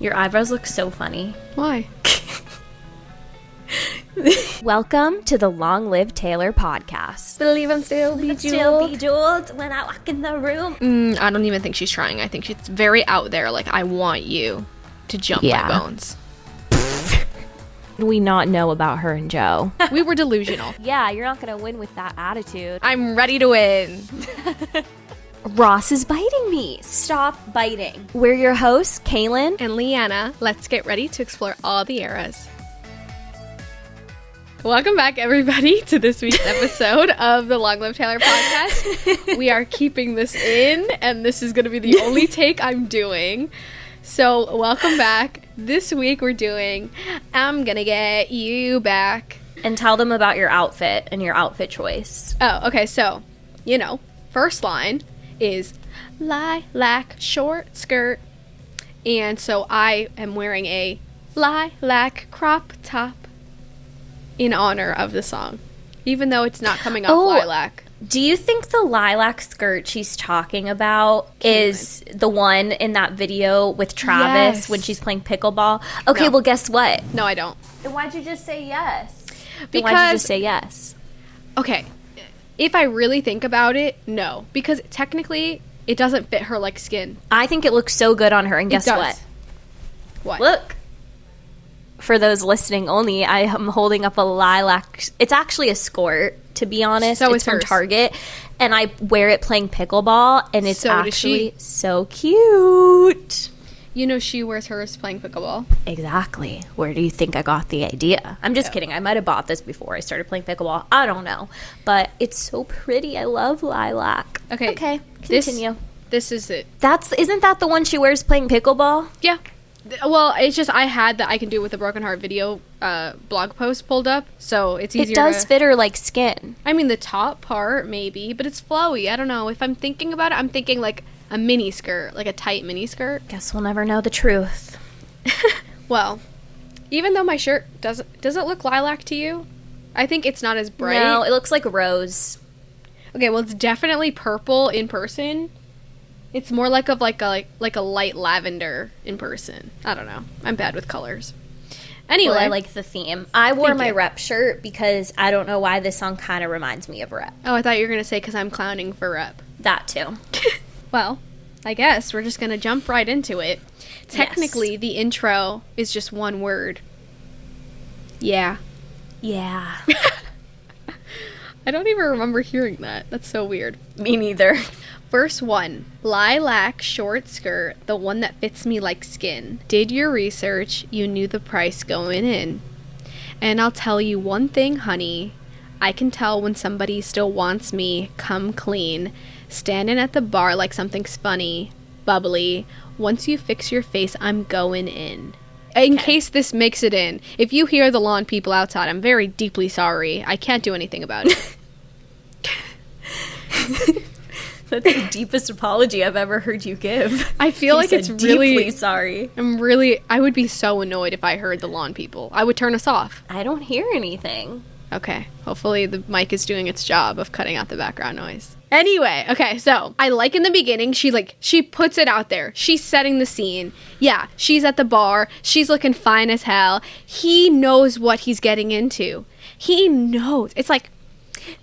Your eyebrows look so funny. Why? Welcome to the Long Live Taylor podcast. Believe I'm still bejeweled. Still bejeweled when I walk in the room. I don't even think she's trying. I think she's very out there. Like, I want you to jump my bones. We not know about her and Joe. We were delusional. Yeah, you're not going to win with that attitude. I'm ready to win. Ross is biting me. Stop biting. We're your hosts, Kaylan and Leanna. Let's get ready to explore all the eras. Welcome back, everybody, to this week's episode of the Long Live Taylor podcast. We are keeping this in, and this is going to be the only take I'm doing. So, welcome back. This week we're doing I'm Gonna Get You Back. And tell them about your outfit and your outfit choice. Oh, okay. So, first line is lilac short skirt. And so I am wearing a lilac crop top in honor of the song, even though it's not coming off lilac. Do you think the lilac skirt she's talking about is the one in that video with Travis when she's playing pickleball? Okay, well, guess what? No, I don't. Then why'd you just say yes? Because you just say yes? Okay. If I really think about it, no. Because technically, it doesn't fit her like skin. I think it looks so good on her, and guess what? What? Look. For those listening only, I am holding up a lilac. It's actually a skirt, to be honest. So it's from Target. And I wear it playing pickleball, and it's actually so cute. You know she wears hers playing pickleball. Exactly. Where do you think I got the idea? I'm just kidding. I might have bought this before I started playing pickleball. I don't know. But it's so pretty. I love lilac. Okay. Continue. This is it. Isn't that the one she wears playing pickleball? Yeah. Well, it's just I had the I Can Do It With a Broken Heart video blog post pulled up, so it's easier. It does fit her like skin. I mean, the top part, maybe, but it's flowy. I don't know. If I'm thinking about it, I'm thinking like a mini skirt, like a tight mini skirt. Guess we'll never know the truth. Well, even though my shirt does it look lilac to you? I think it's not as bright. No, it looks like rose. Okay, well, it's definitely purple in person. It's more like a light lavender in person. I don't know. I'm bad with colors. Anyway. Well, I like the theme. I wore my Rep shirt because I don't know why this song kind of reminds me of Rep. Oh, I thought you were going to say because I'm clowning for Rep. That too. Well, I guess we're just going to jump right into it. Technically, the intro is just one word. Yeah. Yeah. I don't even remember hearing that. That's so weird. Me neither. Verse 1, lilac short skirt, the one that fits me like skin. Did your research, you knew the price going in. And I'll tell you one thing, honey. I can tell when somebody still wants me, come clean. Standing at the bar like something's funny, bubbly. Once you fix your face, I'm going in. In case this makes it in, if you hear the lawn people outside, I'm very deeply sorry. I can't do anything about it. That's the deepest apology I've ever heard you give. I feel like it's really deeply sorry. I would be so annoyed if I heard the lawn people. I would turn us off. I don't hear anything. Okay. Hopefully the mic is doing its job of cutting out the background noise. Anyway, okay, so I like in the beginning, she puts it out there. She's setting the scene. Yeah, she's at the bar. She's looking fine as hell. He knows what he's getting into. He knows. It's like,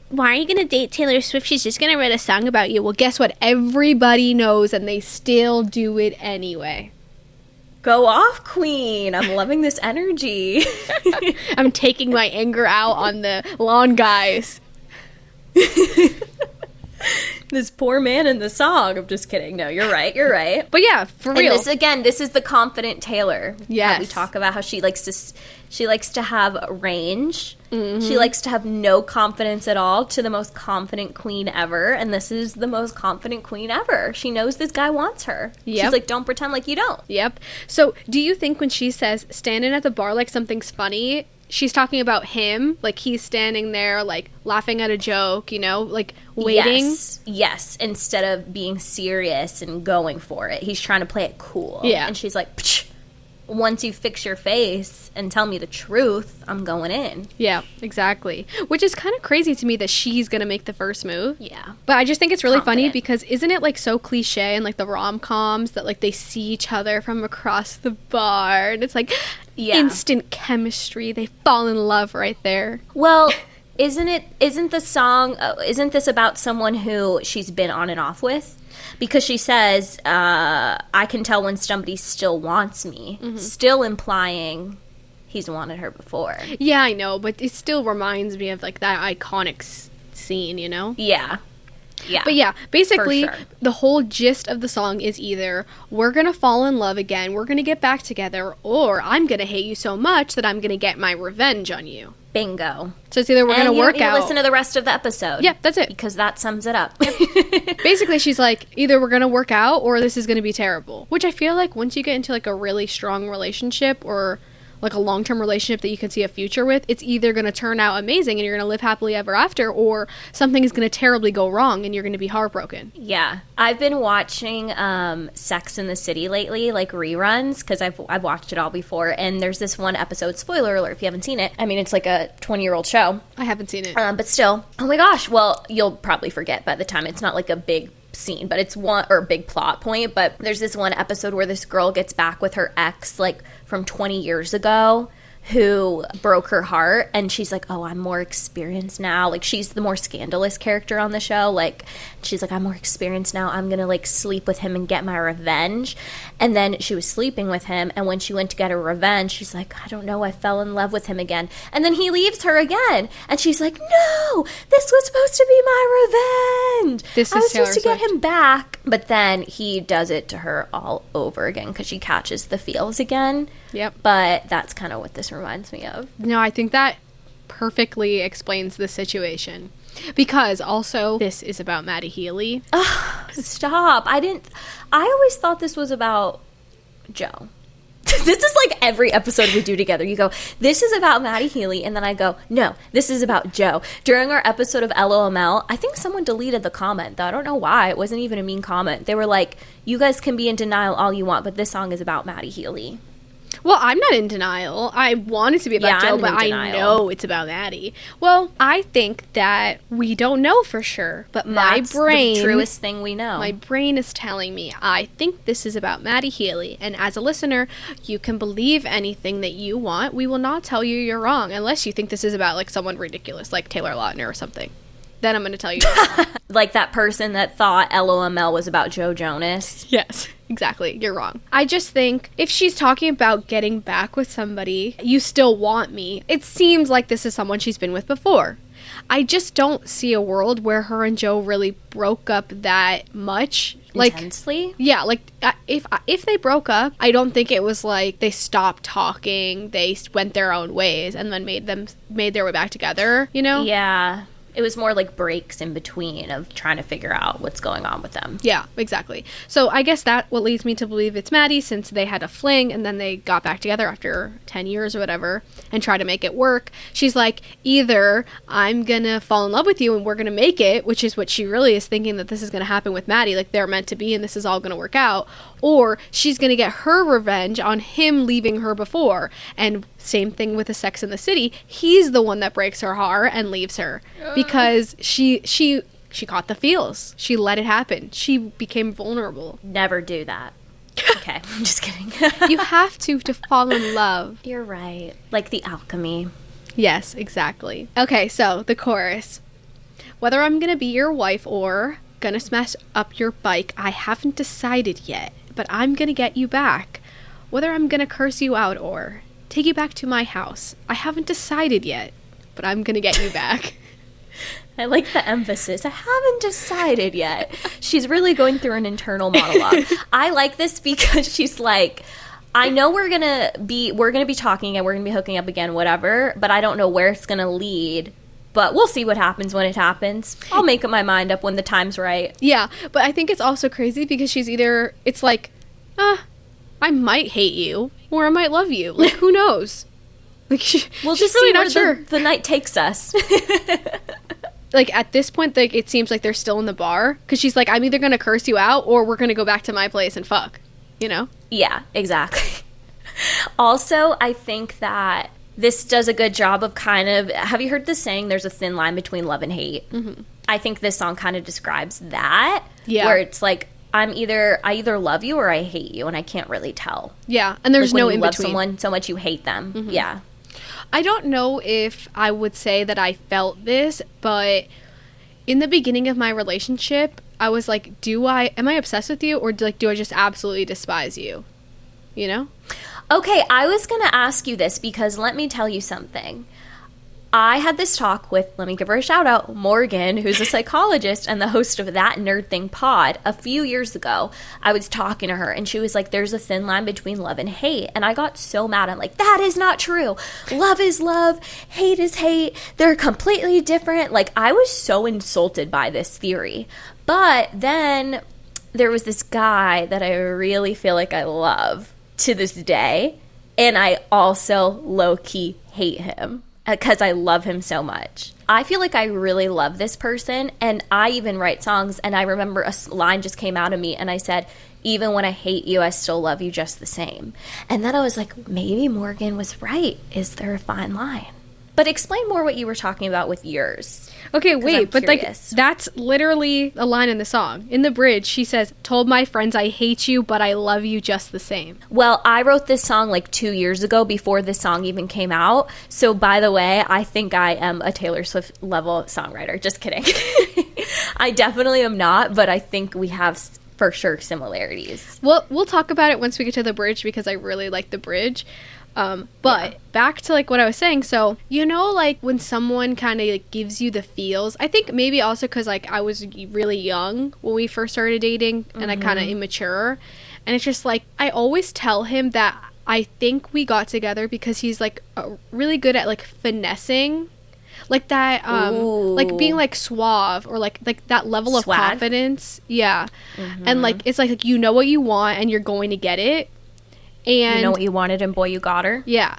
why are you going to date Taylor Swift? She's just going to write a song about you. Well, guess what? Everybody knows, and they still do it anyway. Go off, queen. I'm loving this energy. I'm taking my anger out on the lawn guys. This poor man in the song. I'm just kidding. No, you're right. But yeah, for real. And this is the confident Taylor. Yes. How we talk about how she likes to have range. Mm-hmm. She likes to have no confidence at all, to the most confident queen ever. And this is the most confident queen ever. She knows this guy wants her. Yep. She's like, don't pretend like you don't. Yep. So do you think when she says standing at the bar like something's funny, she's talking about him? Like he's standing there like laughing at a joke, like waiting? Yes. Instead of being serious and going for it. He's trying to play it cool. Yeah. And she's like, psh. once you fix your face and tell me the truth, I'm going in. Yeah, exactly. Which is kind of crazy to me that she's going to make the first move. Yeah. But I just think it's really funny Confident. because isn't it like so cliche in like the rom-coms that like they see each other from across the bar and it's like instant chemistry. They fall in love right there. Well, isn't the song, isn't this about someone who she's been on and off with? Because she says, I can tell when somebody still wants me, still implying he's wanted her before. Yeah, I know, but it still reminds me of like that iconic scene, you know? Yeah. Yeah. But yeah, basically, For sure. the whole gist of the song is either we're going to fall in love again, we're going to get back together, or I'm going to hate you so much that I'm going to get my revenge on you. Bingo. So it's either we're going to work out. Listen to the rest of the episode. Yeah, that's it. Because that sums it up. Basically, she's like, either we're going to work out or this is going to be terrible. Which I feel like once you get into like a really strong relationship or like a long-term relationship that you can see a future with, it's either going to turn out amazing and you're going to live happily ever after, or something is going to terribly go wrong and you're going to be heartbroken. Yeah. I've been watching Sex and the City lately, like reruns, because I've watched it all before. And there's this one episode, spoiler alert if you haven't seen it. I mean, it's like a 20-year-old show. I haven't seen it. But still, oh my gosh. Well, you'll probably forget by the time. It's not like a big scene, but it's one, or big plot point. But there's this one episode where this girl gets back with her ex, like from 20 years ago, who broke her heart, and she's like, oh, I'm more experienced now. Like, she's the more scandalous character on the show. Like, she's like, I'm more experienced now, I'm gonna like sleep with him and get my revenge. And then she was sleeping with him, and when she went to get her revenge, she's like, I don't know, I fell in love with him again. And then he leaves her again, and she's like, no, this was supposed to be my revenge. This I is was supposed to Taylor get Swift. him back. But then he does it to her all over again because she catches the feels again. Yep. But that's kind of what this reminds me of. No, I think that perfectly explains the situation. Because also, this is about Maddie Healy. Stop. I always thought this was about Joe. This is like every episode we do together. You go, this is about Maddie Healy, and then I go, no, this is about Joe. During our episode of LOML, I think someone deleted the comment, though. I don't know why. It wasn't even a mean comment. They were like, you guys can be in denial all you want, but this song is about Maddie Healy. Well, I'm not in denial. I want it to be about Joe, I'm but in I denial. know it's about Maddie. Well, I think that we don't know for sure, but That's my brain, the truest thing we know. my brain is telling me I think this is about Maddie Healy. And as a listener, you can believe anything that you want. We will not tell you you're wrong unless you think this is about like someone ridiculous, like Taylor Lautner or something. Then I'm going to tell you you're wrong. Like that person that thought LOML was about Joe Jonas. Yes, exactly. You're wrong. I just think if she's talking about getting back with somebody, you still want me. It seems like this is someone she's been with before. I just don't see a world where her and Joe really broke up that much. Like, Intensely? yeah, like if they broke up, I don't think it was like they stopped talking, they went their own ways, and then made their way back together. You know? Yeah. It was more like breaks in between of trying to figure out what's going on with them. Yeah, exactly. So I guess that what leads me to believe it's Maddie, since they had a fling and then they got back together after 10 years or whatever and try to make it work. She's like, either I'm gonna fall in love with you and we're gonna make it, which is what she really is thinking that this is gonna happen with Maddie, like they're meant to be and this is all gonna work out, or she's gonna get her revenge on him leaving her before. And same thing with the Sex and the City, he's the one that breaks her heart and leaves her because she caught the feels. She let it happen. She became vulnerable. Never do that. Okay, I'm just kidding. You have to fall in love. You're right. Like the alchemy. Yes, exactly. Okay, so the chorus. Whether I'm gonna be your wife or gonna smash up your bike, I haven't decided yet, but I'm gonna get you back. Whether I'm gonna curse you out or take you back to my house, I haven't decided yet, but I'm gonna get you back. I like the emphasis. I haven't decided yet. She's really going through an internal monologue. I like this because she's like, I know we're gonna be talking and we're gonna be hooking up again, whatever, but I don't know where it's gonna lead. But we'll see what happens when it happens. I'll make up my mind up when the time's right. Yeah, but I think it's also crazy because it's like, I might hate you or I might love you. Like, who knows? Like, We'll she's just really see not where sure. the night takes us. Like, at this point, like, it seems like they're still in the bar because she's like, I'm either going to curse you out or we're going to go back to my place and fuck, you know? Yeah, exactly. Also, I think that this does a good job of kind of, have you heard the saying, there's a thin line between love and hate? Mm-hmm. I think this song kind of describes that. Yeah. Where it's like, I either love you or I hate you, and I can't really tell. Yeah, and there's no in between. When you love someone so much you hate them. Mm-hmm. Yeah. I don't know if I would say that I felt this, but in the beginning of my relationship, I was like, am I obsessed with you, or do I just absolutely despise you? You know? Okay, I was going to ask you this because let me tell you something. I had this talk with, let me give her a shout out, Morgan, who's a psychologist and the host of That Nerd Thing pod. A few years ago, I was talking to her and she was like, there's a thin line between love and hate. And I got so mad. I'm like, that is not true. Love is love. Hate is hate. They're completely different. Like, I was so insulted by this theory. But then there was this guy that I really feel like I love to this day. And I also low-key hate him, because I love him so much. I feel like I really love this person, and I even write songs, and I remember a line just came out of me, and I said, even when I hate you, I still love you just the same. And then I was like, maybe Morgan was right. Is there a fine line? But explain more what you were talking about with yours. Okay, wait, but like that's literally a line in the song. In the bridge, she says, told my friends I hate you, but I love you just the same. Well, I wrote this song like 2 years ago before this song even came out. So by the way, I think I am a Taylor Swift level songwriter. Just kidding. I definitely am not, but I think we have for sure similarities. Well, we'll talk about it once we get to the bridge because I really like the bridge. But back to like what I was saying. So, you know, like when someone kind of like gives you the feels, I think maybe also because like I was really young when we first started dating and I kind of immature. And it's just like, I always tell him that I think we got together because he's like really good at like finessing. Like that, like being like suave or like that level of confidence. Yeah. Mm-hmm. And like, it's like, you know what you want and you're going to get it. And you know what you wanted and boy, you got her. Yeah.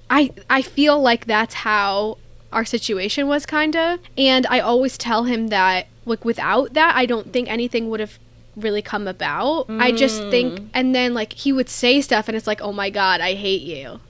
I feel like that's how our situation was kind of. And I always tell him that like without that, I don't think anything would have really come about. I just think, and then like he would say stuff and it's like, oh my God, I hate you.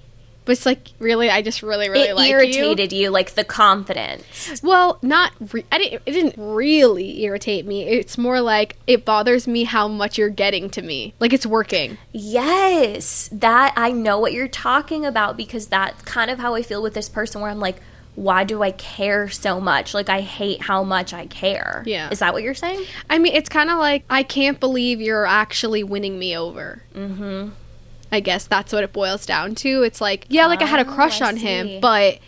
But it's like, really, I just really like you. It irritated you, like the confidence. Well, it didn't really irritate me. It's more like it bothers me how much you're getting to me. Like it's working. Yes, that I know what you're talking about because that's kind of how I feel with this person where I'm like, why do I care so much? Like I hate how much I care. Yeah. Is that what you're saying? I mean, it's kind of like, I can't believe you're actually winning me over. Mm-hmm. I guess that's what it boils down to. It's like, yeah, like I had a crush on him, but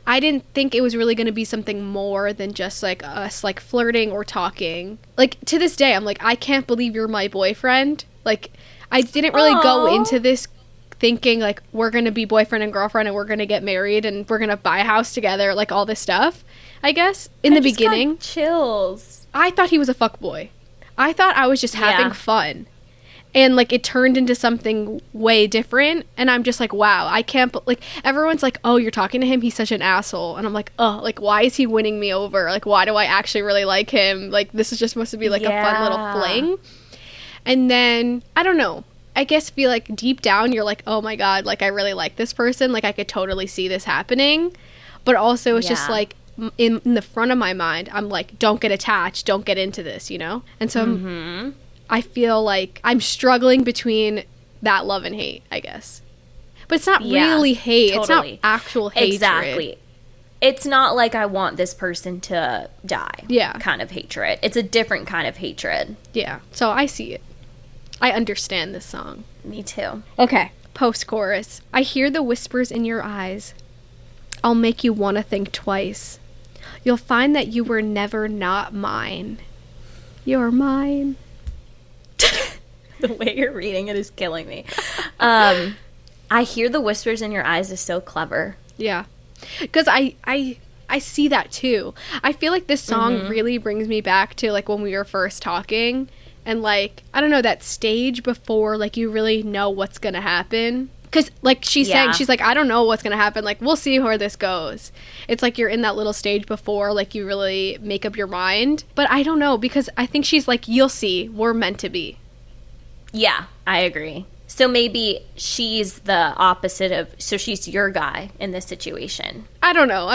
I didn't think it was really going to be something more than just like us like flirting or talking. Like to this day, I'm like, I can't believe you're my boyfriend. Like I didn't really go into this thinking like we're going to be boyfriend and girlfriend and we're going to get married and we're going to buy a house together, like all this stuff. I guess in the beginning, got chills. I thought he was a fuckboy. I thought I was just having fun. And, like, it turned into something way different. And I'm just like, wow, I can't... Like, everyone's like, oh, you're talking to him? He's such an asshole. And I'm like, oh, like, why is he winning me over? Like, why do I actually really like him? Like, this is just supposed to be, like, a fun little fling. And then, I don't know. I guess feel like deep down, you're like, oh, my God, like, I really like this person. Like, I could totally see this happening. But also, it's just, like, in the front of my mind, I'm like, don't get attached. Don't get into this, you know? And so... I feel like I'm struggling between that love and hate, I guess. But it's not really hate. Totally. It's not actual hatred. Exactly. It's not like I want this person to die. Yeah. Kind of hatred. It's a different kind of hatred. Yeah. So I see it. I understand this song. Me too. Okay. Post-chorus. I hear the whispers in your eyes. I'll make you want to think twice. You'll find that you were never not mine. You're mine. The way you're reading it is killing me. I hear the whispers in your eyes is so clever. Yeah. Because I see that too. I feel like this song really brings me back to like when we were first talking and like, I don't know, that stage before like you really know what's going to happen. Because like she's saying, she's like, I don't know what's going to happen. Like, we'll see where this goes. It's like you're in that little stage before like you really make up your mind. But I don't know because I think she's like, you'll see, we're meant to be. Yeah, I agree. So maybe she's the opposite of, so she's your guy in this situation. I don't know.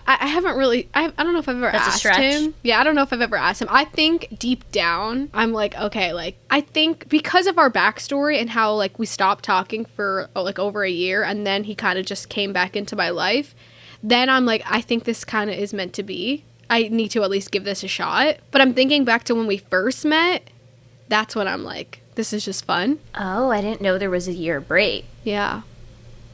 I haven't really, I don't know if I've ever That's a asked stretch. him. Yeah, I don't know if I've ever asked him. I think deep down, I'm like, okay, like, I think because of our backstory and how, like, we stopped talking for, like, over a year, and then he kind of just came back into my life, then I'm like, I think this kind of is meant to be. I need to at least give this a shot. But I'm thinking back to when we first met, that's when I'm like, this is just fun. Oh, I didn't know there was a year break. Yeah.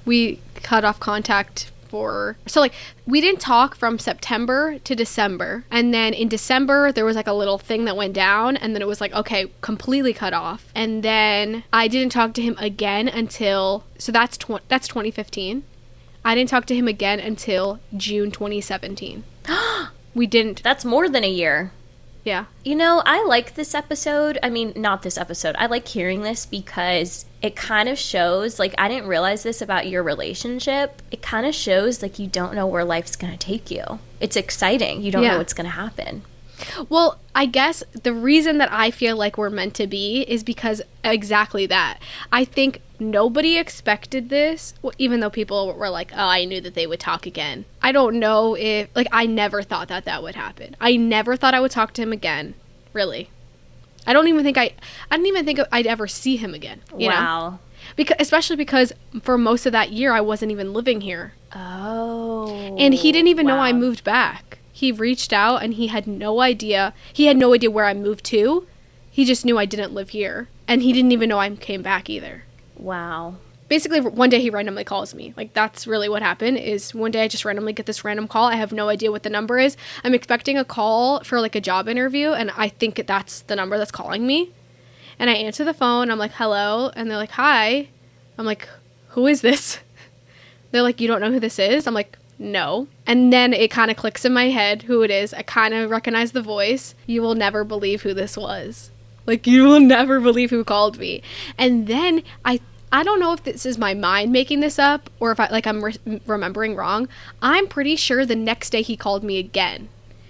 We cut off contact so like we didn't talk from September to December, and then in December there was like a little thing that went down, and then it was like, okay, completely cut off. And then I didn't talk to him again until, so that's 2015. I didn't talk to him again until June 2017. We didn't. That's more than a year. Yeah. You know, I like this episode. I mean, not this episode. I like hearing this because it kind of shows, like, I didn't realize this about your relationship. It kind of shows, like, you don't know where life's going to take you. It's exciting. You don't know what's going to happen. Well, I guess the reason that I feel like we're meant to be is because exactly that. I think nobody expected this, even though people were like, oh, I knew that they would talk again. I don't know if, like, I never thought that would happen. I never thought I would talk to him again, really. I didn't even think I'd ever see him again, you know? Especially because for most of that year, I wasn't even living here. Oh. And he didn't even know I moved back. He reached out and he had no idea. He had no idea where I moved to. He just knew I didn't live here. And he didn't even know I came back either. Wow. Basically, one day he randomly calls me. Like, that's really what happened, is one day I just randomly get this random call. I have no idea what the number is. I'm expecting a call for, like, a job interview, and I think that's the number that's calling me. And I answer the phone. I'm like, hello. And they're like, hi. I'm like, who is this? They're like, you don't know who this is? I'm like, no. And then it kind of clicks in my head who it is. I kind of recognize the voice. You will never believe who this was. Like, you will never believe who called me. And then I don't know if this is my mind making this up or if I'm remembering wrong. I'm pretty sure the next day he called me again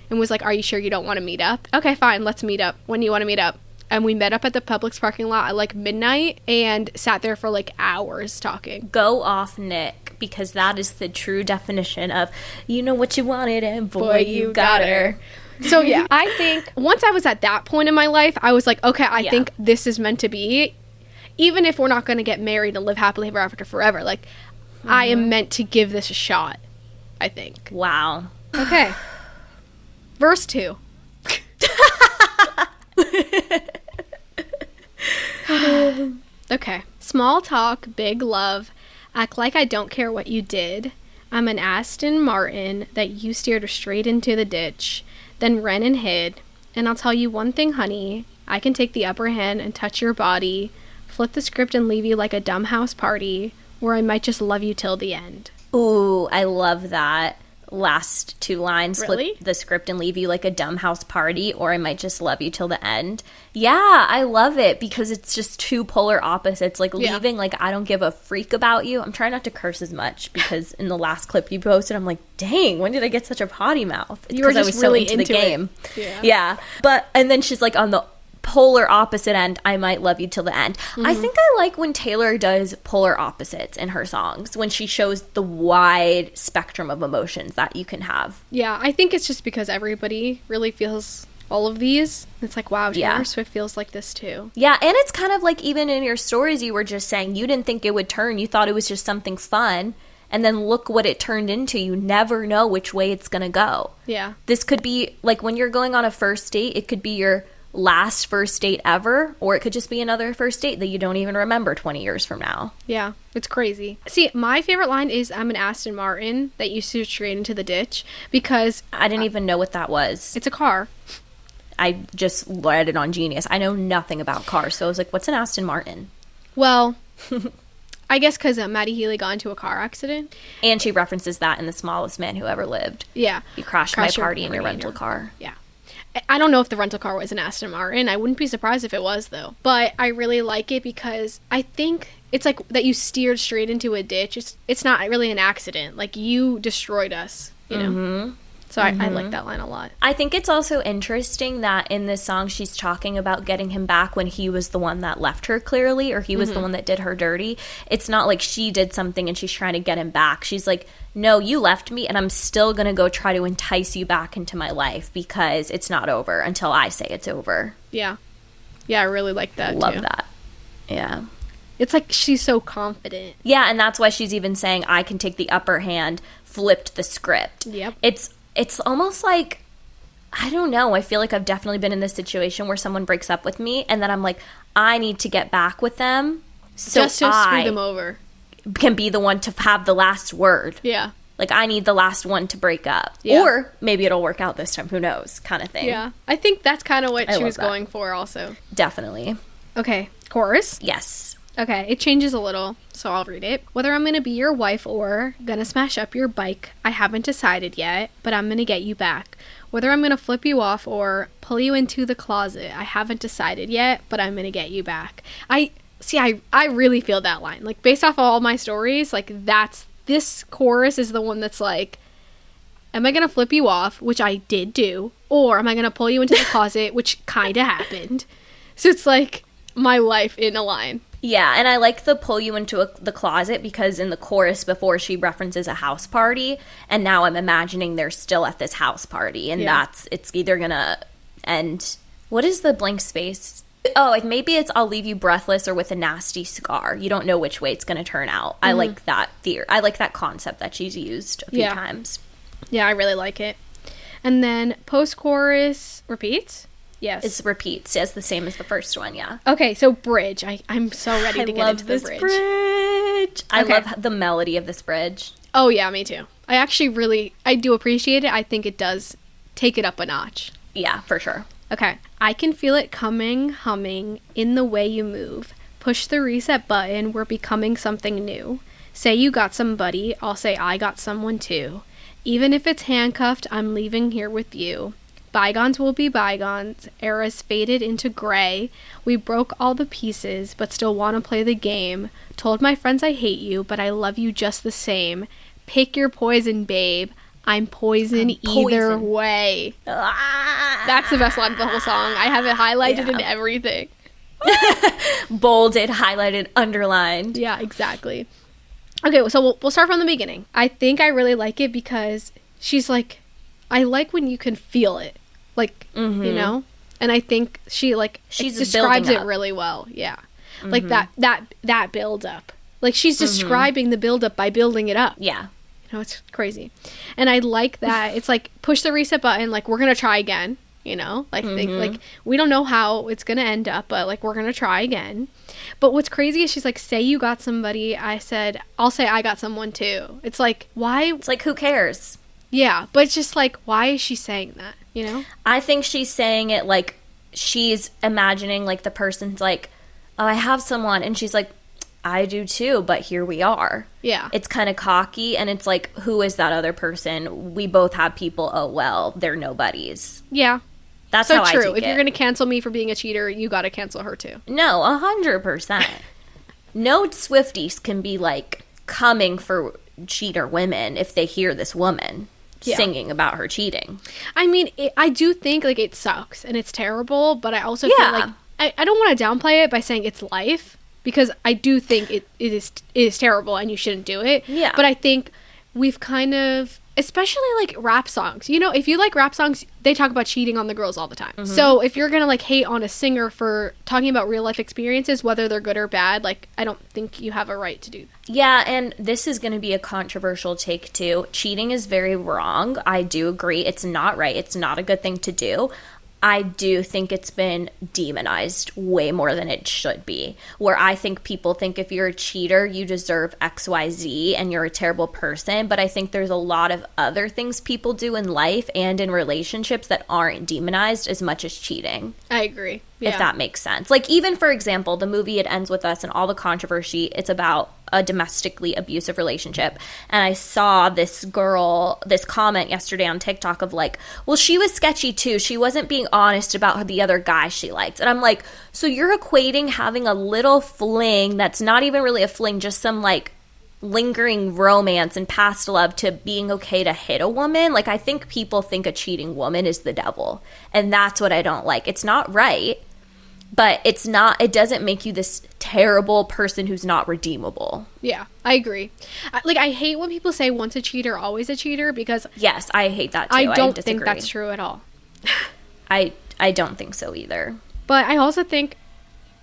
and was like, are you sure you don't want to meet up? Okay, fine, let's meet up. When do you want to meet up? And we met up at the Publix parking lot at like midnight and sat there for like hours talking. Go off, Nick, because that is the true definition of, you know what you wanted and boy you got her. So yeah, I think once I was at that point in my life, I was like, okay, I think this is meant to be. Even if we're not going to get married and live happily ever after forever, like, I am meant to give this a shot, I think. Wow. Okay. Verse 2. Okay. Small talk, big love. Act like I don't care what you did. I'm an Aston Martin that you steered straight into the ditch, then ran and hid. And I'll tell you one thing, honey. I can take the upper hand and touch your body, flip the script and leave you like a dumb house party, or I might just love you till the end. Ooh, I love that. Last two lines. Really? Flip the script and leave you like a dumb house party, or I might just love you till the end. Yeah, I love it because it's just two polar opposites. Like leaving, like, I don't give a freak about you. I'm trying not to curse as much because in the last clip you posted, I'm like, dang, when did I get such a potty mouth? It's You were because just I was so really into the game. Yeah. But, and then she's like on the polar opposite end, I might love you till the end. I think I like when Taylor does polar opposites in her songs, when she shows the wide spectrum of emotions that you can have. Yeah, I think it's just because everybody really feels all of these. It's like, wow, Taylor Swift feels like this too. Yeah, and it's kind of like even in your stories you were just saying you didn't think it would turn. You thought it was just something fun. And then look what it turned into. You never know which way it's going to go. Yeah. This could be, like, when you're going on a first date, it could be your last first date ever, or it could just be another first date that you don't even remember 20 years from now. Yeah, it's crazy. See, my favorite line is, I'm an Aston Martin that you steered straight into the ditch, because I didn't even know what that was. it's a car. I just read it on Genius. I know nothing about cars, so I was like, what's an Aston Martin? Well, I guess because Maddie Healy got into a car accident. And she references that in The Smallest Man Who Ever Lived. Yeah. You crashed my party in your rental car. Yeah. I don't know if the rental car was an Aston Martin. I wouldn't be surprised if it was, though. But I really like it because I think it's like that you steered straight into a ditch. It's not really an accident. Like, you destroyed us, you know? So I like that line a lot. I think it's also interesting that in this song she's talking about getting him back when he was the one that left her, clearly, or he was the one that did her dirty. It's not like she did something and she's trying to get him back. She's like, no, you left me and I'm still going to go try to entice you back into my life because it's not over until I say it's over. Yeah. Yeah, I really like that, Love too. that. Yeah. It's like she's so confident. Yeah, and that's why she's even saying, I can take the upper hand, flipped the script. Yep. It's almost like, I don't know, I feel like I've definitely been in this situation where someone breaks up with me and then I'm like, I need to get back with them so just to screw them over. Can be the one to have the last word. Yeah. Like, I need the last one to break up. Yeah. Or maybe it'll work out this time, who knows, kind of thing. Yeah. I think that's kind of what she was that. going for also. Definitely. Okay, chorus? Yes. Okay, it changes a little, so I'll read it. Whether I'm gonna be your wife or gonna smash up your bike, I haven't decided yet, but I'm gonna get you back. Whether I'm gonna flip you off or pull you into the closet, I haven't decided yet, but I'm gonna get you back. I really feel that line. Like, based off of all my stories, like, this chorus is the one that's like, am I gonna flip you off, which I did do, or am I gonna pull you into the closet, which kinda happened. So it's like my life in a line. Yeah, and I like the pull you into the closet because in the chorus before she references a house party, and now I'm imagining they're still at this house party, and it's either gonna end. What is the blank space? Oh, like maybe it's I'll leave you breathless or with a nasty scar. You don't know which way it's gonna turn out. I like that theory. I like that concept that she's used a few times. Yeah, I really like it. And then post-chorus repeats. Yes. It repeats, yes, the same as the first one, yeah. Okay, so bridge. I'm so ready to get into the bridge. I love the melody of this bridge. Oh, yeah, me too. I do appreciate it. I think it does take it up a notch. Yeah, for sure. Okay. I can feel it coming, humming, in the way you move. Push the reset button, we're becoming something new. Say you got somebody, I'll say I got someone too. Even if it's handcuffed, I'm leaving here with you. Bygones will be bygones, eras faded into gray. We broke all the pieces, but still want to play the game. Told my friends I hate you, but I love you just the same. Pick your poison, babe. I'm poison either way. That's the best line of the whole song. I have it highlighted in everything. Bolded, highlighted, underlined. Yeah, exactly. Okay, so we'll start from the beginning. I think I really like it because she's like, I like when you can feel it. Like, you know? And I think she describes it really well. Yeah. Like that build up. Like she's describing the build up by building it up. Yeah. You know, it's crazy. And I like that. It's like push the reset button, like we're gonna try again, you know? Like like we don't know how it's gonna end up, but like we're gonna try again. But what's crazy is she's like, say you got somebody, I'll say I got someone too. It's like, why? It's like, who cares? Yeah, but it's just like, why is she saying that, you know? I think she's saying it like she's imagining like the person's like, oh, I have someone. And she's like, I do too, but here we are. Yeah. It's kind of cocky, and it's like, who is that other person? We both have people. Oh, well, they're nobodies. Yeah. That's so how true. I take If you're going to cancel me for being a cheater, you got to cancel her too. No, 100%. No Swifties can be like coming for cheater women if they hear this woman singing about her cheating. I mean, I do think like it sucks and it's terrible, but I also feel like I don't want to downplay it by saying it's life, because I do think it is terrible and you shouldn't do it. Yeah. But I think we've kind of, especially like rap songs, you know, if you like rap songs, they talk about cheating on the girls all the time. Mm-hmm. So if you're gonna like hate on a singer for talking about real life experiences, whether they're good or bad, like I don't think you have a right to do that. Yeah, and this is going to be a controversial take too. Cheating is very wrong. I do agree. It's not right. It's not a good thing to do. I do think it's been demonized way more than it should be, where I think people think if you're a cheater, you deserve XYZ and you're a terrible person. But I think there's a lot of other things people do in life and in relationships that aren't demonized as much as cheating. I agree. Yeah. If that makes sense. Like, even, for example, the movie It Ends With Us and all the controversy, it's about a domestically abusive relationship. And I saw this comment yesterday on TikTok of like, well, she was sketchy too. She wasn't being honest about the other guy she liked. And I'm like, so you're equating having a little fling that's not even really a fling, just some like lingering romance and past love to being okay to hit a woman. Like, I think people think a cheating woman is the devil, and that's what I don't like. It's not right, but it doesn't make you this terrible person who's not redeemable. Yeah, I agree. I hate when people say once a cheater, always a cheater, because yes, I hate that too. I don't think that's true at all. I don't think so either. But I also think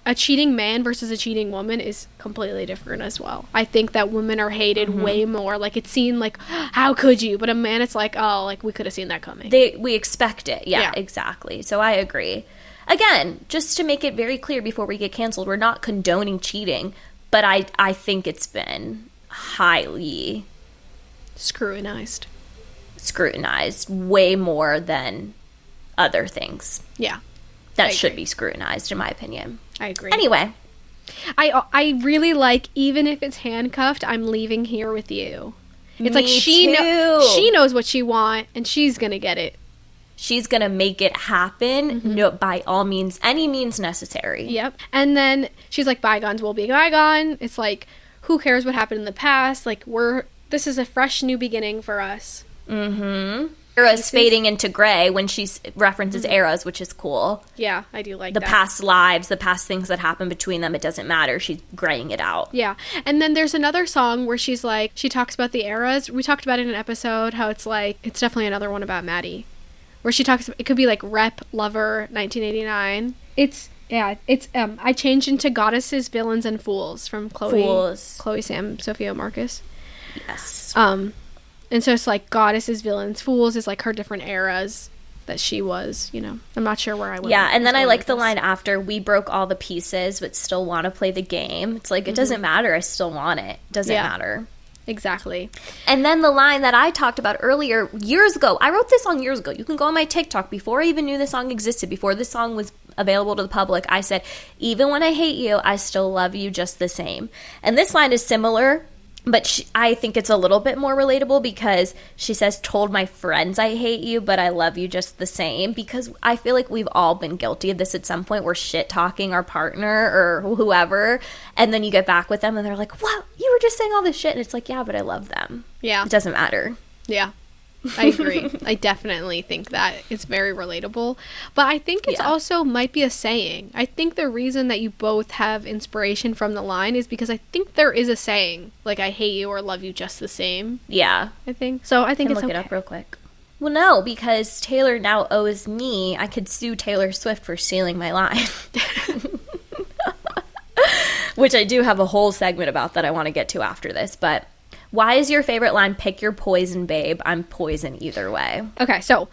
a cheating man versus a cheating woman is completely different as well. I think that women are hated way more. Like, it's seen like, how could you? But a man, it's like, oh, like, we could have seen that coming. We expect it. Yeah, exactly. So I agree. Again, just to make it very clear before we get canceled, we're not condoning cheating, but I think it's been highly scrutinized way more than other things. Yeah. That should be scrutinized, in my opinion. I agree. Anyway. I really like, even if it's handcuffed, I'm leaving here with you. It's like she knows what she wants, and she's going to get it. She's going to make it happen by all means, any means necessary. Yep. And then she's like, bygones will be bygone. It's like, who cares what happened in the past? Like, this is a fresh new beginning for us. Mm-hmm. Era's fading into gray when she references eras, which is cool. Yeah, I do like that. The past lives, the past things that happen between them, it doesn't matter. She's graying it out. Yeah. And then there's another song where she's like, she talks about the eras. We talked about it in an episode, how it's like, it's definitely another one about Maddie. Where she talks, it could be like Rep, Lover, 1989. It's I changed into Goddesses, Villains, and Fools from Chloe, Sam, Sophia Marcus. Yes. And so it's like Goddesses, Villains, Fools is like her different eras that she was, you know. I'm not sure where I went. Yeah, and then I like the line after, we broke all the pieces but still want to play the game. It's like, it doesn't matter. I still want it. Doesn't matter. Exactly. And then the line that I talked about earlier, years ago. I wrote this song years ago. You can go on my TikTok before I even knew the song existed, before this song was available to the public. I said, even when I hate you, I still love you just the same. And this line is similar, but I think it's a little bit more relatable because she says, told my friends I hate you, but I love you just the same. Because I feel like we've all been guilty of this at some point. We're shit-talking our partner or whoever, and then you get back with them and they're like, what? You were just saying all this shit. And it's like, yeah, but I love them. Yeah. It doesn't matter. Yeah. I agree. I definitely think that it's very relatable. But I think it's also might be a saying. I think the reason that you both have inspiration from the line is because I think there is a saying, like, I hate you or love you just the same. Yeah. I think. So I think it's look it up real quick. Well, no, because Taylor now owes me. I could sue Taylor Swift for stealing my line. Which I do have a whole segment about that I want to get to after this, but... Why is your favorite line, pick your poison, babe? I'm poison either way. Okay, so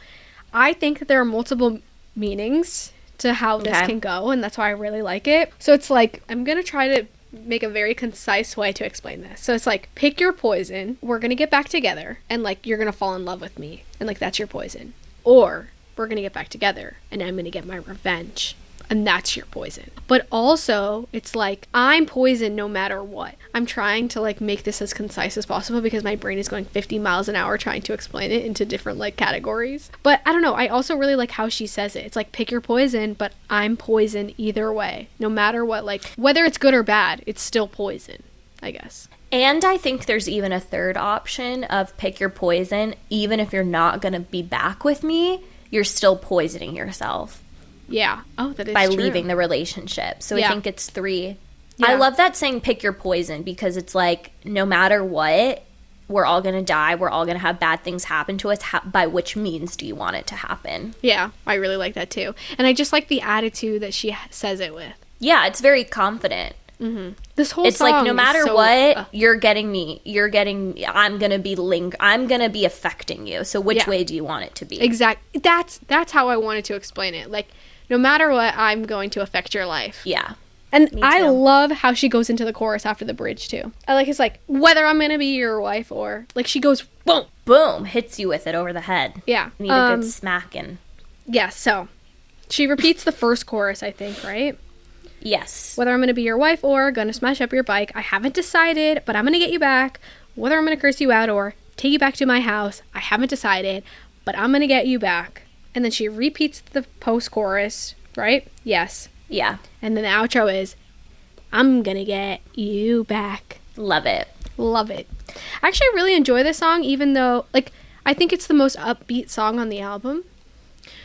I think that there are multiple meanings to how this can go, and that's why I really like it. So it's like, I'm going to try to make a very concise way to explain this. So it's like, pick your poison, we're going to get back together, and like, you're going to fall in love with me, and like, that's your poison. Or, we're going to get back together, and I'm going to get my revenge. And that's your poison. But also, it's like, I'm poison no matter what. I'm trying to, like, make this as concise as possible because my brain is going 50 miles an hour trying to explain it into different, like, categories. But I don't know. I also really like how she says it. It's like, pick your poison, but I'm poison either way. No matter what, like, whether it's good or bad, it's still poison, I guess. And I think there's even a third option of pick your poison. Even if you're not going to be back with me, you're still poisoning yourself. Yeah. Oh, that is by true. Leaving the relationship. So I think it's 3. Yeah. I love that saying, pick your poison, because it's like, no matter what, we're all going to die. We're all going to have bad things happen to us. By which means do you want it to happen? Yeah, I really like that too. And I just like the attitude that she says it with. Yeah, it's very confident. Mm-hmm. This whole it's song like, no matter so, what, you're getting me. I'm going to be affecting you. So which way do you want it to be? Exactly. That's how I wanted to explain it. Like, no matter what, I'm going to affect your life. Yeah. And I love how she goes into the chorus after the bridge, too. I like, it's like, whether I'm going to be your wife or... Like, she goes, boom! Boom! Hits you with it over the head. Yeah. You need a good smacking. Yeah, so... She repeats the first chorus, I think, right? Yes. Whether I'm going to be your wife or gonna smash up your bike, I haven't decided, but I'm going to get you back. Whether I'm going to curse you out or take you back to my house, I haven't decided, but I'm going to get you back. And then she repeats the post-chorus, right? Yes. Yeah. And then the outro is, I'm gonna get you back. Love it. Love it. I actually really enjoy this song, even though, like, I think it's the most upbeat song on the album.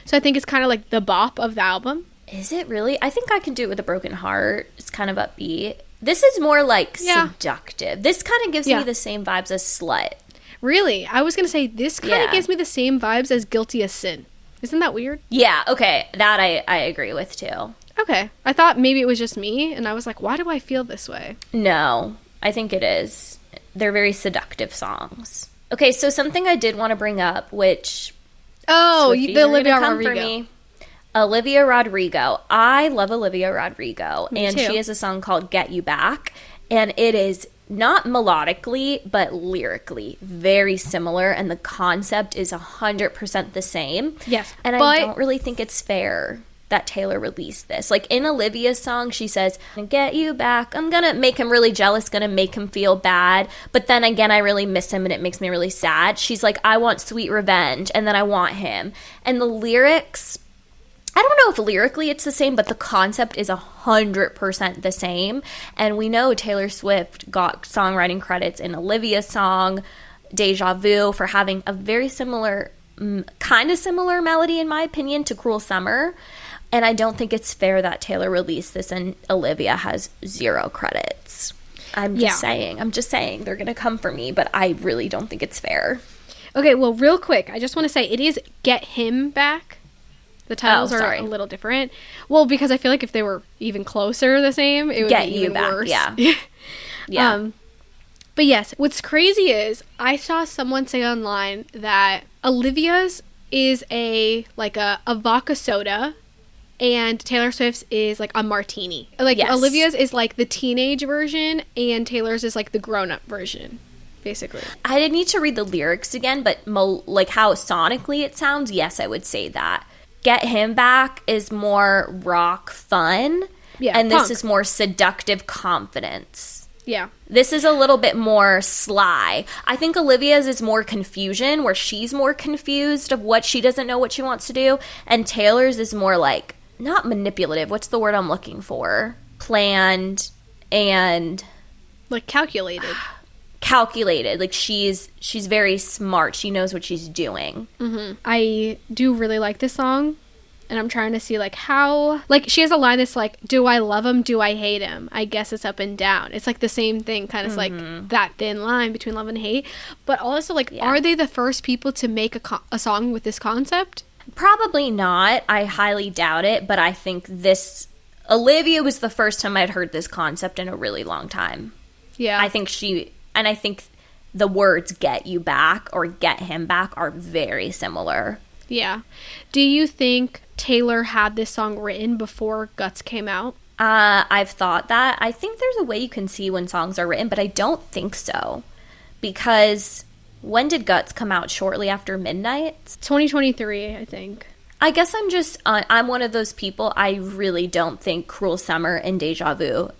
So I think it's kind of like the bop of the album. Is it really? I think I can do it with a broken heart. It's kind of upbeat. This is more like seductive. This kind of gives me the same vibes as Slut. Really? I was going to say this kind of gives me the same vibes as Guilty as Sin. Isn't that weird? Yeah, okay. That I agree with too. Okay. I thought maybe it was just me, and I was like, why do I feel this way? No, I think it is. They're very seductive songs. Okay, so something I did want to bring up, which... Oh, the Olivia Rodrigo. Olivia Rodrigo. I love Olivia Rodrigo. Me and too. she has a song called Get You Back. And it is not melodically, but lyrically very similar. And the concept is 100% the same. Yes. And I don't really think it's fair that Taylor released this. Like in Olivia's song, she says, "Get you back. I'm going to make him really jealous, going to make him feel bad. But then again, I really miss him and it makes me really sad." She's like, "I want sweet revenge and then I want him." And the lyrics, I don't know if lyrically it's the same, but the concept is 100% the same. And we know Taylor Swift got songwriting credits in Olivia's song, Deja Vu, for having a very similar, kind of similar melody, in my opinion, to Cruel Summer. And I don't think it's fair that Taylor released this and Olivia has 0 credits. I'm just saying. They're going to come for me, but I really don't think it's fair. Okay, well, real quick, I just want to say it is Get Him Back. The titles are a little different. Well, because I feel like if they were even closer the same, it would be even worse. Yeah. Yeah. But yes, what's crazy is I saw someone say online that Olivia's is a vodka soda and Taylor Swift's is like a martini. Like Olivia's is like the teenage version and Taylor's is like the grown-up version, basically. I didn't need to read the lyrics again, but like how sonically it sounds, yes, I would say that. Get Him Back is more rock fun, and this is more seductive confidence. Yeah. This is a little bit more sly. I think Olivia's is more confusion, where she's more confused of what she doesn't know what she wants to do, and Taylor's is more like, not manipulative, what's the word I'm looking for? Planned and... like calculated. Calculated. Like she's very smart. She knows what she's doing. Mm-hmm. I do really like this song, and I'm trying to see like how, like she has a line that's like, "Do I love him? Do I hate him? I guess it's up and down." It's like the same thing, kind of like that thin line between love and hate. But also like, are they the first people to make a song with this concept? Probably not. I highly doubt it. But I think Olivia was the first time I'd heard this concept in a really long time. Yeah, I think I think the words "get you back" or "get him back" are very similar. Yeah. Do you think Taylor had this song written before Guts came out? I've thought that. I think there's a way you can see when songs are written, but I don't think so. Because when did Guts come out? Shortly after midnight? 2023, I think. I guess I'm one of those people, I really don't think Cruel Summer and Deja Vu,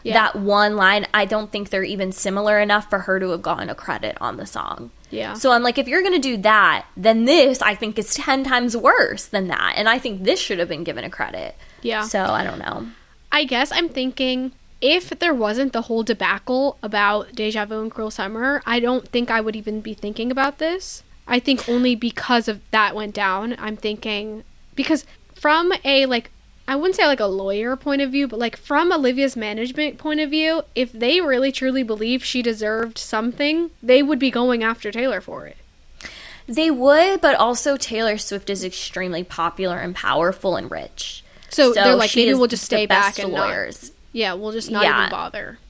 that one line, I don't think they're even similar enough for her to have gotten a credit on the song. Yeah. So I'm like, if you're going to do that, then this, I think, is 10 times worse than that. And I think this should have been given a credit. Yeah. So I don't know. I guess I'm thinking, if there wasn't the whole debacle about Deja Vu and Cruel Summer, I don't think I would even be thinking about this. I think only because of that went down, I'm thinking, because from a, like, I wouldn't say like a lawyer point of view, but like from Olivia's management point of view, if they really truly believe she deserved something, they would be going after Taylor for it. They would, but also Taylor Swift is extremely popular and powerful and rich. So they're like, maybe we'll just stay back and lawyers. Not. Yeah, we'll just not even bother.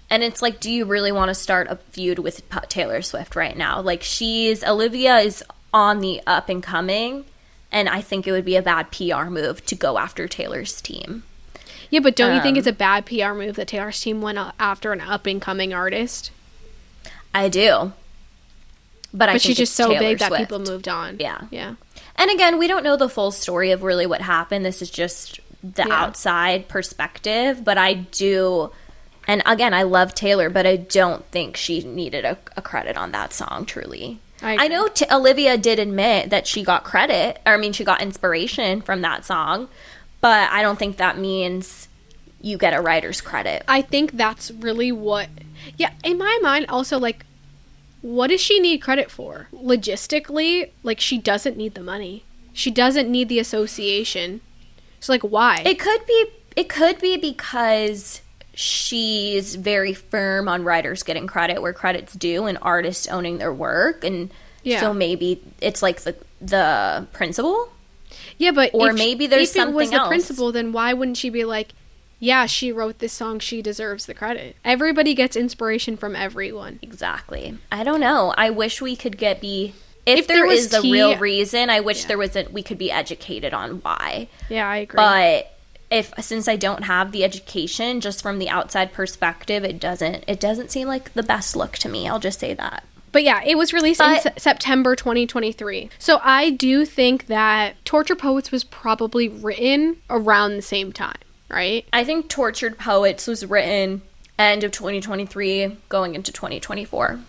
And it's like, do you really want to start a feud with Taylor Swift right now? Like, Olivia is on the up and coming. And I think it would be a bad PR move to go after Taylor's team. Yeah, but don't you think it's a bad PR move that Taylor's team went after an up-and-coming artist? I do. But I think she's just so Taylor big Swift. That people moved on. Yeah. Yeah. And again, we don't know the full story of really what happened. This is just the outside perspective. But I do... And again, I love Taylor, but I don't think she needed a credit on that song, truly. I know Olivia did admit that she got credit, or I mean, she got inspiration from that song, but I don't think that means you get a writer's credit. I think that's really what... Yeah, in my mind, also, like, what does she need credit for? Logistically, like, she doesn't need the money. She doesn't need the association. So, like, why? It could be because she's very firm on writers getting credit where credit's due and artists owning their work, and so maybe it's like the principle. Yeah, but or maybe there's something else. If it was the principle, then why wouldn't she be like, yeah, she wrote this song, she deserves the credit? Everybody gets inspiration from everyone. Exactly. I don't know. I wish we could if there is a real reason, I wish we could be educated on why. Yeah, I agree. But since I don't have the education, just from the outside perspective, it doesn't seem like the best look to me. I'll just say that. But yeah, it was released in September 2023. So I do think that Tortured Poets was probably written around the same time, right? I think Tortured Poets was written end of 2023, going into 2024.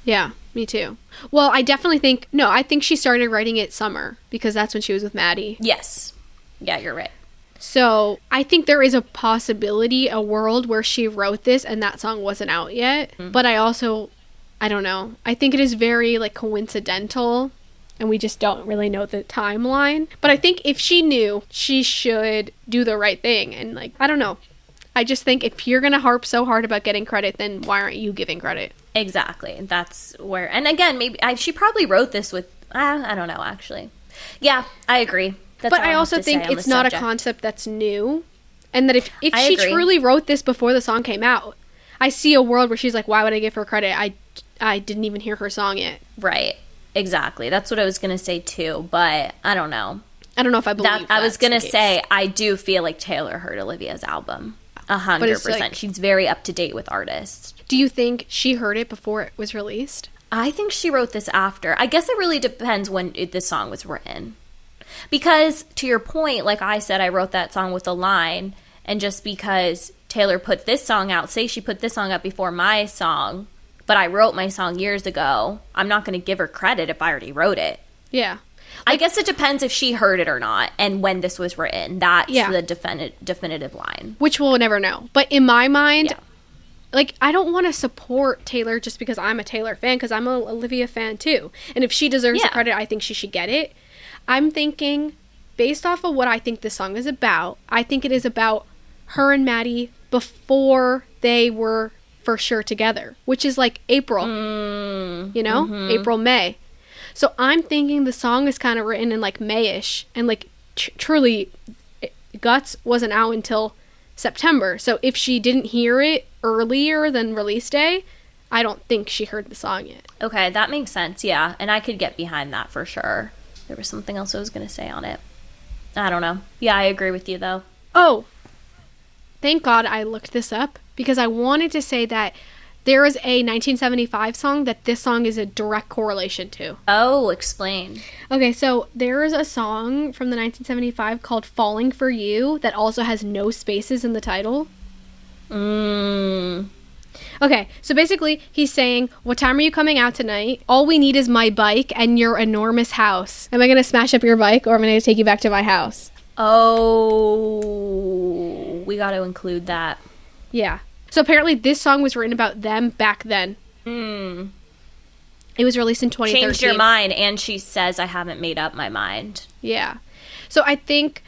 Yeah, me too. Well, I think she started writing it summer, because that's when she was with Maddie. Yes. Yeah, you're right. So I think there is a possibility, a world where she wrote this and that song wasn't out yet. Mm-hmm. But I don't know. I think it is very, like, coincidental, and we just don't really know the timeline. But I think if she knew, she should do the right thing. And, like, I don't know. I just think if you're going to harp so hard about getting credit, then why aren't you giving credit? Exactly. That's where... And again, maybe... she probably wrote this with... I don't know, actually. Yeah, I agree. But I also think it's not a concept that's new. And that if she truly wrote this before the song came out, I see a world where she's like, why would I give her credit? I didn't even hear her song yet. Right. Exactly. That's what I was going to say too, but I don't know. I don't know if I believe that. I was going to say, I do feel like Taylor heard Olivia's album. 100%. Like, she's very up to date with artists. Do you think she heard it before it was released? I think she wrote this after. I guess it really depends when this song was written. Because, to your point, like I said, I wrote that song with a line, and just because Taylor put this song out, say she put this song out before my song, but I wrote my song years ago, I'm not going to give her credit if I already wrote it. Yeah. I guess it depends if she heard it or not, and when this was written. That's the definitive line. Which we'll never know. But in my mind, like, I don't want to support Taylor just because I'm a Taylor fan, because I'm an Olivia fan too. And if she deserves the credit, I think she should get it. I'm thinking, based off of what I think this song is about, I think it is about her and Maddie before they were for sure together, which is like April, April, May. So I'm thinking the song is kind of written in like May-ish, and like truly Guts wasn't out until September. So if she didn't hear it earlier than release day, I don't think she heard the song yet. Okay, that makes sense, yeah. And I could get behind that for sure. There was something else I was going to say on it. I don't know. Yeah, I agree with you, though. Oh, thank God I looked this up, because I wanted to say that there is a 1975 song that this song is a direct correlation to. Oh, explain. Okay, so there is a song from the 1975 called Falling for You that also has no spaces in the title. Okay, so basically he's saying, what time are you coming out tonight? All we need is my bike and your enormous house. Am I going to smash up your bike, or am I going to take you back to my house? Oh, we got to include that. Yeah. So apparently this song was written about them back then. It was released in 2013. Changed your mind, and she says, I haven't made up my mind. Yeah. So I think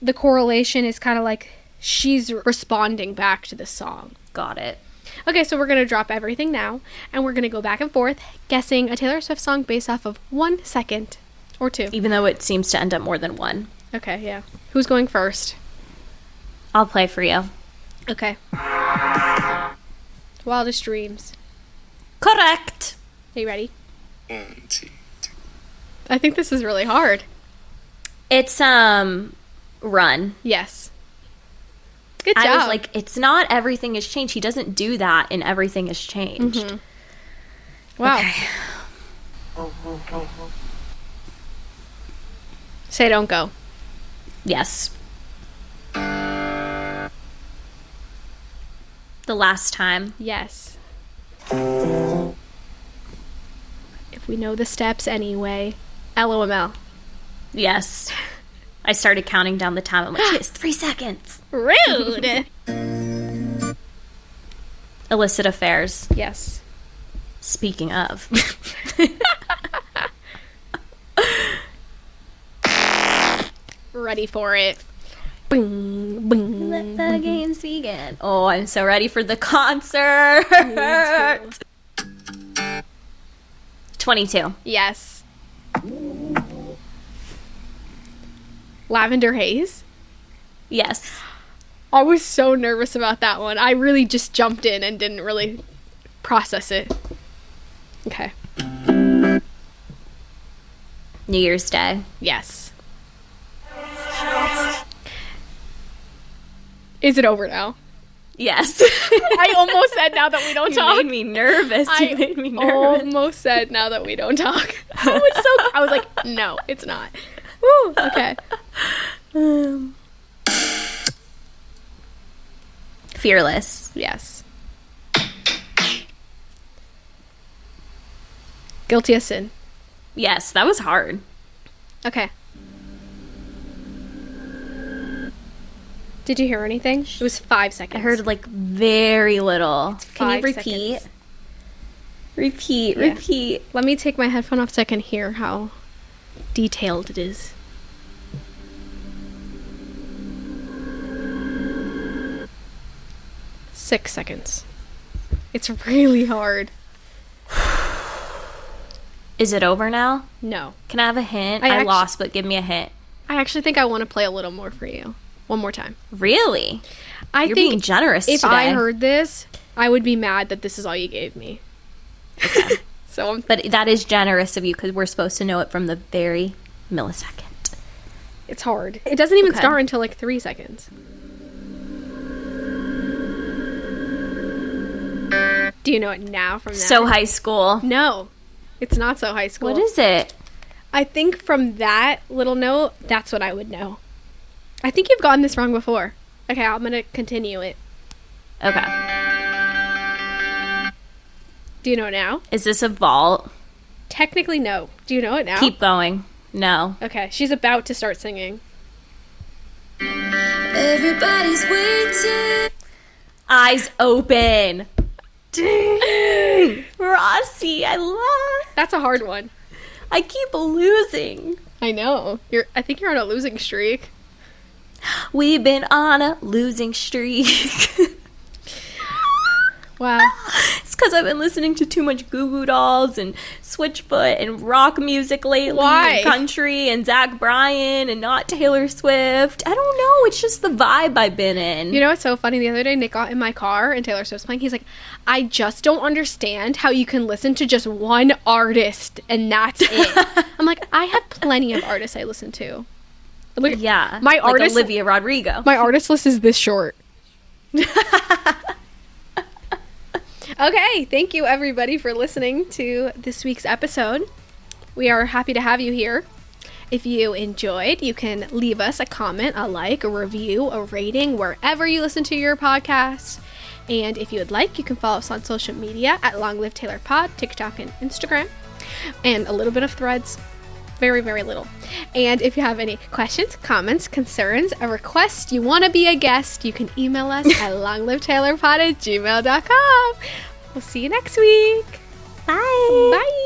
the correlation is kind of like she's responding back to the song. Got it. Okay, so we're going to drop everything now, and we're going to go back and forth guessing a Taylor Swift song based off of 1 second or 2. Even though it seems to end up more than 1. Okay, yeah. Who's going first? I'll play for you. Okay. Wildest Dreams. Correct. Are you ready? 1, 2, 3. I think this is really hard. It's, Run. Yes. Good job. I was like, it's not Everything Has Changed. He doesn't do that in Everything Has Changed. Mm-hmm. Wow. Okay. Say Don't Go. Yes. The Last Time. Yes. If We Know the Steps Anyway. LOML. Yes. I started counting down the time. I'm like, she has 3 seconds. Rude. Illicit affairs. Yes. Speaking of. Ready for it. Bing, bing. Let the games begin. Oh, I'm so ready for the concert. 22. Yes. Lavender Haze? Yes. I was so nervous about that one. I really just jumped in and didn't really process it. Okay. New Year's Day. Yes. Is it over now? Yes. I almost said now that we don't talk. You made me nervous. You made me nervous. Almost said now that we don't talk. I was like, no, it's not. Woo, okay. Fearless. Yes. Guilty as sin. Yes, that was hard. Okay. Did you hear anything? It was 5 seconds. I heard like very little. Can you 5 repeat? seconds. Repeat. Let me take my headphone off so I can hear how detailed it is. Six seconds. It's really hard. Is it over now? No. Can I have a hint? I I lost, but give me a hint. I actually think I want to play a little more for you. One more time. Really? You're being generous if today. I heard this, I would be mad that this is all you gave me. Okay. So, But that is generous of you because we're supposed to know it from the very millisecond. it's hard. It doesn't even Okay. start until like 3 seconds. Do you know it now from that? So high school. No, it's not so high school. What is it? I think from that little note, that's what I would know. I think you've gotten this wrong before. Okay, I'm going to continue it. Okay. Do you know it now? Is this a vault? Technically, no. Do you know it now? Keep going. No. Okay, she's about to start singing. Everybody's waiting. Eyes open. Dang. Rossi, I love. That's a hard one. I keep losing. I know. I think you're on a losing streak. We've been on a losing streak. Wow. It's because I've been listening to too much Goo Goo Dolls and Switchfoot and rock music lately. Why? And country and Zach Bryan and not Taylor Swift. I don't know. It's just the vibe I've been in. You know what's so funny? The other day, Nick got in my car and Taylor Swift's playing. He's like, I just don't understand how you can listen to just one artist and that's it. I'm like, I have plenty of artists I listen to. Look, Yeah. my like artist, Olivia Rodrigo. my artist list is this short. Okay, thank you everybody for listening to this week's episode. We are happy to have you here. If you enjoyed, you can leave us a comment, a like, a review, a rating, wherever you listen to your podcasts. And if you would like, you can follow us on social media at Long Live Taylor Pod, TikTok and Instagram, and a little bit of Threads. Very, very little. And if you have any questions, comments, concerns, a request, you want to be a guest, you can email us at longlivetaylorpod@gmail.com. We'll see you next week. Bye. Bye.